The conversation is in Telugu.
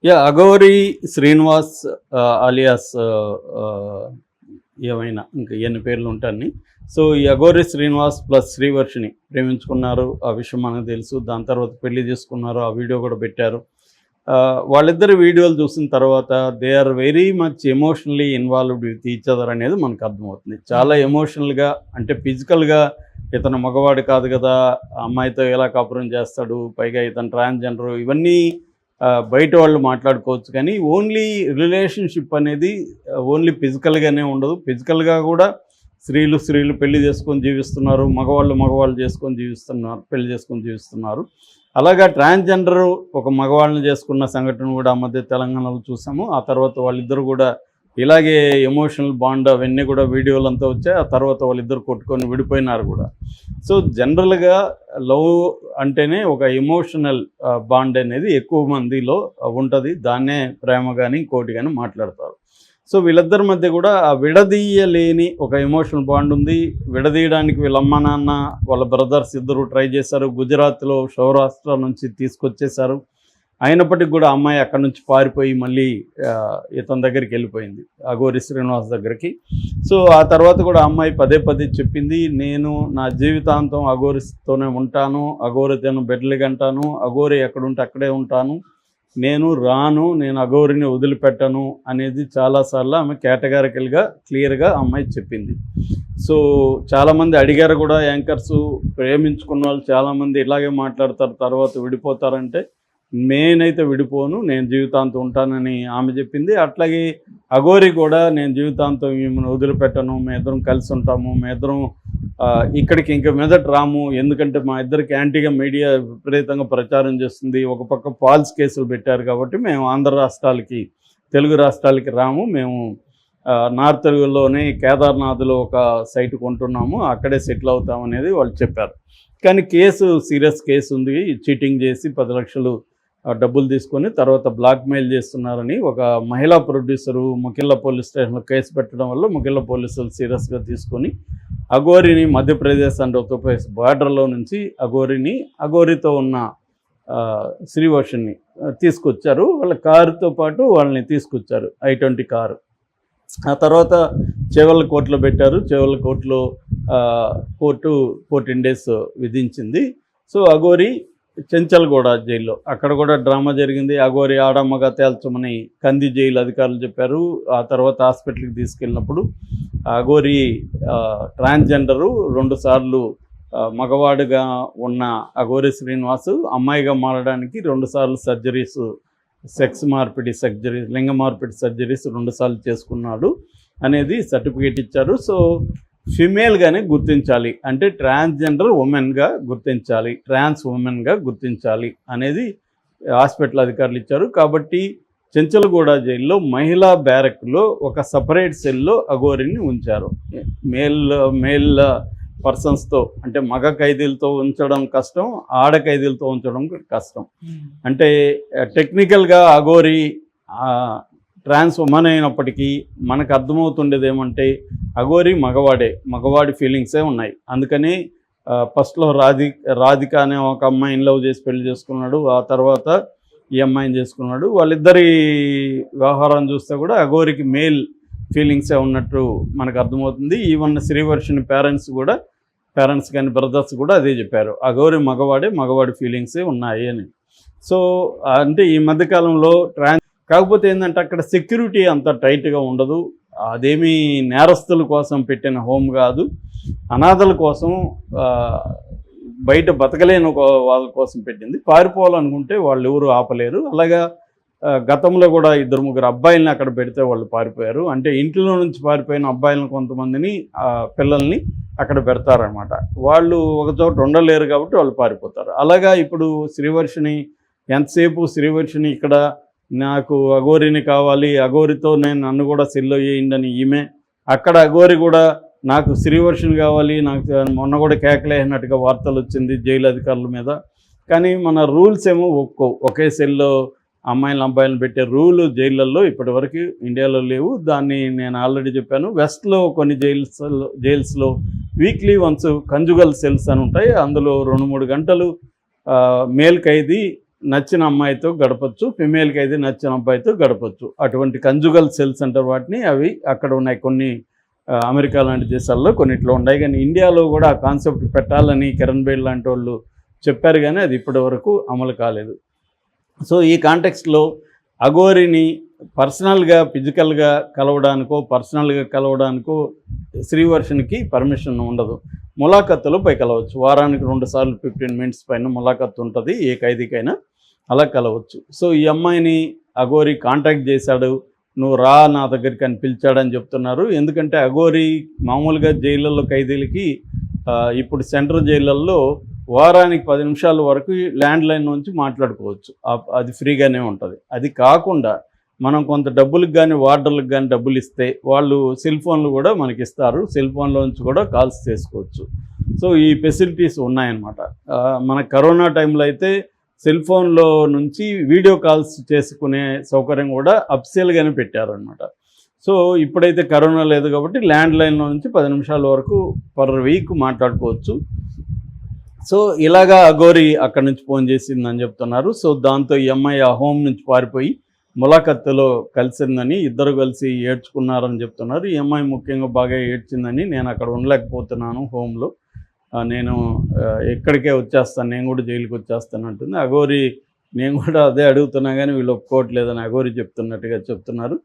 అఘోరి శ్రీనివాస్ అలియాస్ ఆహ్, ఏమైనా ఇంకా ఎన్ని పేర్లు ఉంటాన్ని. సో, ఈ అఘోరి శ్రీనివాస్ ప్లస్ శ్రీవర్షిణి ప్రేమించుకున్నారు. ఆ విషయం మనకు తెలుసు. దాని తర్వాత పెళ్లి చేసుకున్నారు. ఆ వీడియో కూడా పెట్టారు. వాళ్ళిద్దరి వీడియోలు చూసిన తర్వాత they are very much emotionally involved with each other అనేది మనకు అర్థమవుతుంది. చాలా ఎమోషనల్‌గా అంటే ఫిజికల్‌గా ఇతను మగవాడు కాదు కదా! ఆ అమ్మాయితో ఎలా కాపురం చేస్తాడు? పైగా ఇతను ట్రాన్స్‌జెండరు ఇవన్నీ బయట వాళ్ళు మాట్లాడుకోవచ్చు. కానీ ఓన్లీ రిలేషన్‌షిప్ అనేది ఓన్లీ ఫిజికల్‌గానే ఉండదు. ఫిజికల్‌గా కూడా స్త్రీలు పెళ్లి చేసుకొని జీవిస్తున్నారు. మగవాళ్ళు పెళ్లి చేసుకొని జీవిస్తున్నారు. అలాగా ట్రాన్స్‌జెండరు ఒక మగవాళ్ళని చేసుకున్న సంఘటన కూడా ఆ మధ్య తెలంగాణలో చూసాము. ఆ తర్వాత వాళ్ళిద్దరూ కూడా ఇలాగే ఎమోషనల్ బాండ్ అవన్నీ కూడా వీడియోలంతా వచ్చాయి. ఆ తర్వాత వాళ్ళిద్దరు కొట్టుకొని విడిపోయినారు కూడా. సో, జనరల్‌గా లవ్ అంటేనే ఒక ఎమోషనల్ బాండ్ అనేది ఎక్కువ మందిలో ఉంటది. దాన్నే ప్రేమ గాని, ఇంకోటి గాని మాట్లాడతారు. సో, వీళ్ళిద్దరి మధ్య కూడా ఆ విడదీయలేని ఒక ఎమోషనల్ బాండ్ ఉంది. విడదీయడానికి వీళ్ళ అమ్మ, నాన్న, వాళ్ళ బ్రదర్స్ ఇద్దరు ట్రై చేశారు. గుజరాత్‌లో సౌరాష్ట్ర నుంచి తీసుకొచ్చేశారు. అయినప్పటికి కూడా అమ్మాయి అక్కడి నుంచి పారిపోయి మళ్ళీ ఇతని దగ్గరికి వెళ్ళిపోయింది, అఘోరి శ్రీనివాస్ దగ్గరికి. సో, ఆ తర్వాత కూడా అమ్మాయి పదే చెప్పింది, నేను నా జీవితాంతం అఘోరితోనే ఉంటాను, అఘోరితోనే బెడ్లిగంటాను, అఘోరి ఎక్కడుంటే అక్కడే ఉంటాను, నేను రాను, నేను అఘోరిని వదిలిపెట్టను అనేది చాలాసార్లు ఆమె కేటగారికల్గా క్లియర్గా అమ్మాయి చెప్పింది. సో, చాలామంది అడిగారు కూడా యాంకర్సు, ప్రేమించుకున్న వాళ్ళు చాలామంది ఇలాగే మాట్లాడతారు, తర్వాత విడిపోతారంటే నేనైతే విడిపోను, నేను జీవితాంతం ఉంటానని ఆమె చెప్పింది. అట్లాగే అఘోరి కూడా నేను జీవితాంతం ఈమెను వదిలిపెట్టను, మేమిద్దరం కలిసి ఉంటాము, మేమిద్దరం ఇక్కడికి ఇంక మీదట రాము, ఎందుకంటే మా ఇద్దరికి యాంటీగా మీడియా విపరీతంగా ప్రచారం చేస్తుంది. ఒక పక్క ఫాల్స్ కేసులు పెట్టారు కాబట్టి మేము ఆంధ్ర రాష్ట్రాలకి, తెలుగు రాష్ట్రాలకి రాము, మేము నార్త్ తెలుగులోనే కేదార్నాథ్లో ఒక సైట్ కొంటున్నాము, అక్కడే సెటిల్ అవుతాం అనేది వాళ్ళు చెప్పారు. కానీ సీరియస్ కేసు ఉంది. చీటింగ్ చేసి 10 లక్షలు డబ్బులు తీసుకొని తర్వాత బ్లాక్మెయిల్ చేస్తున్నారని ఒక మహిళా ప్రొడ్యూసరు ముకిల్ల పోలీస్ స్టేషన్లో కేసు పెట్టడం వల్ల ముకిల్ల పోలీసులు సీరియస్గా తీసుకొని అఘోరిని మధ్యప్రదేశ్ అండ్ ఉత్తరప్రదేశ్ బార్డర్లో నుంచి అఘోరితో ఉన్న శ్రీవర్షిని తీసుకొచ్చారు. వాళ్ళ కారుతో పాటు వాళ్ళని తీసుకొచ్చారు, I-20 కారు. ఆ తర్వాత చేవెళ్ళ కోర్టులో పెట్టారు. చేవెళ్ళ కోర్టులో కోర్టు 14 days విధించింది. సో, అఘోరి చెంచల్గూడ జైల్లో అక్కడ కూడా డ్రామా జరిగింది. అఘోరి ఆడమ్మగా తేల్చమని కంది జైలు అధికారులు చెప్పారు. ఆ తర్వాత హాస్పిటల్కి తీసుకెళ్ళినప్పుడు అఘోరి ట్రాన్స్జెండరు 2 సార్లు మగవాడుగా ఉన్న అఘోరి శ్రీనివాసు అమ్మాయిగా మారడానికి 2 సార్లు సర్జరీస్, లింగ మార్పిడి సర్జరీస్ 2 సార్లు చేసుకున్నాడు అనేది సర్టిఫికేట్ ఇచ్చారు. సో, ఫిమేల్గానే గుర్తించాలి, అంటే ట్రాన్స్జెండర్ ఉమెన్గా గుర్తించాలి, ట్రాన్స్ ఉమెన్గా గుర్తించాలి అనేది హాస్పిటల్ అధికారులు ఇచ్చారు. కాబట్టి చెంచల్గూడ జైల్లో మహిళా బ్యారక్లో ఒక సపరేట్ సెల్లో అఘోరిని ఉంచారు. మేల్ పర్సన్స్తో అంటే మగ ఖైదీలతో ఉంచడం కష్టం, ఆడ ఖైదీలతో ఉంచడం కష్టం. అంటే టెక్నికల్గా అఘోరి ట్రాన్స్ ఉమెన్ అయినప్పటికీ మనకు అర్థమవుతుండేది ఏమంటే అఘోరి మగవాడి ఫీలింగ్సే ఉన్నాయి. అందుకని ఫస్ట్లో రాధిక అనే ఒక అమ్మాయిని లవ్ చేసి పెళ్లి చేసుకున్నాడు. ఆ తర్వాత ఈ అమ్మాయిని చేసుకున్నాడు. వాళ్ళిద్దరి వ్యవహారం చూస్తే కూడా అఘోరికి మేల్ ఫీలింగ్సే ఉన్నట్టు మనకు అర్థమవుతుంది. ఈవెన్ శ్రీవర్షిని పేరెంట్స్ కానీ బ్రదర్స్ కూడా అదే చెప్పారు, అఘోరి మగవాడి ఫీలింగ్సే ఉన్నాయి అని. సో, అంటే ఈ మధ్యకాలంలో కాకపోతే ఏంటంటే అక్కడ సెక్యూరిటీ అంత టైట్గా ఉండదు. అదేమీ నేరస్తుల కోసం పెట్టిన హోమ్ కాదు, అనాథల కోసం, బయట బతకలేని వాళ్ళ కోసం పెట్టింది. పారిపోవాలనుకుంటే వాళ్ళు ఎవరు ఆపలేరు. అలాగా గతంలో కూడా 2-3 అబ్బాయిలని అక్కడ పెడితే వాళ్ళు పారిపోయారు. అంటే ఇంట్లో నుంచి పారిపోయిన అబ్బాయిలను కొంతమందిని పిల్లల్ని అక్కడ పెడతారనమాట. వాళ్ళు ఒక చోట ఉండలేరు కాబట్టి వాళ్ళు పారిపోతారు. అలాగా ఇప్పుడు శ్రీవర్షిని ఎంతసేపు శ్రీవర్షిని ఇక్కడ నాకు అఘోరిని కావాలి, అఘోరితో నన్ను కూడా సెల్లో వేయండి ఈమె, అక్కడ అఘోరి కూడా నాకు శ్రీవర్షిని కావాలి, నాకు మొన్న కూడా కేకలేసినట్టుగా వార్తలు వచ్చింది జైలు అధికారుల మీద. కానీ మన రూల్స్ ఏమో ఒకే సెల్లో అబ్బాయిలను పెట్టే రూలు జైళ్ళల్లో ఇప్పటివరకు ఇండియాలో లేవు. దాన్ని నేను ఆల్రెడీ చెప్పాను. వెస్ట్లో కొన్ని జైల్స్లో వీక్లీ వన్స్ కంజుగల్ సెల్స్ అని ఉంటాయి. అందులో 2-3 గంటలు మేల్ ఖైదీ నచ్చిన అమ్మాయితో గడపచ్చు, ఫిమేల్కి అయితే నచ్చిన అబ్బాయితో గడపచ్చు. అటువంటి కంజుగల్ సెల్స్ అంటారు వాటిని. అవి అక్కడ ఉన్నాయి కొన్ని అమెరికా లాంటి దేశాల్లో కొన్నిట్లో ఉన్నాయి. కానీ ఇండియాలో కూడా ఆ కాన్సెప్ట్ పెట్టాలని కిరణ్ బేడి లాంటి వాళ్ళు చెప్పారు, కానీ అది ఇప్పటి వరకు అమలు కాలేదు. సో ఈ కాంటెక్స్ట్లో అఘోరిని పర్సనల్గా ఫిజికల్గా కలవడానికో శ్రీవర్షన్కి పర్మిషన్ ఉండదు. ములాఖత్తులో పై కలవచ్చు. వారానికి 2 సార్లు 15 మినిట్స్ పైన ములాఖత్తు ఉంటుంది ఏ ఖైదీకైనా, అలా కలవచ్చు. సో ఈ అమ్మాయిని అఘోరి కాంటాక్ట్ చేశాడు, నువ్వు రా నా దగ్గరికి అని పిలిచాడని చెప్తున్నారు. ఎందుకంటే అఘోరి మామూలుగా జైళ్ళల్లో ఖైదీలకి ఇప్పుడు సెంట్రల్ జైళ్ళల్లో వారానికి 10 నిమిషాల వరకు ల్యాండ్లైన్ నుంచి మాట్లాడుకోవచ్చు, అది ఫ్రీగానే ఉంటుంది. అది కాకుండా మనం కొంత డబ్బులకు కానీ వార్డర్లకు కానీ డబ్బులు ఇస్తే వాళ్ళు సెల్ ఫోన్లు కూడా మనకి ఇస్తారు, సెల్ ఫోన్లో నుంచి కూడా కాల్స్ చేసుకోవచ్చు. సో ఈ ఫెసిలిటీస్ ఉన్నాయన్నమాట. మన కరోనా టైంలో అయితే సెల్ ఫోన్లో నుంచి వీడియో కాల్స్ చేసుకునే సౌకర్యం కూడా అప్సేల్గానే పెట్టారనమాట. సో ఇప్పుడైతే కరోనా లేదు కాబట్టి ల్యాండ్లైన్లో నుంచి 10 నిమిషాల వరకు పర్ వీక్ మాట్లాడుకోవచ్చు. సో ఇలాగా అఘోరి అక్కడి నుంచి ఫోన్ చేసిందని చెప్తున్నారు. సో దాంతో ఈ అమ్మాయి ఆ హోమ్ నుంచి పారిపోయి ములాఖత్తులో కలిసిందని, ఇద్దరు కలిసి ఏడ్చుకున్నారని చెప్తున్నారు. ఈ అమ్మాయి ముఖ్యంగా బాగా ఏడ్చిందని, నేను అక్కడ ఉండలేకపోతున్నాను హోమ్లో, నేను ఎక్కడికే వచ్చేస్తాను, నేను కూడా జైలుకి వచ్చేస్తాను అంటుంది. అఘోరి నేను కూడా అదే అడుగుతున్నా కానీ వీళ్ళు ఒప్పుకోవట్లేదని అఘోరి చెప్తున్నట్టుగా చెప్తున్నారు.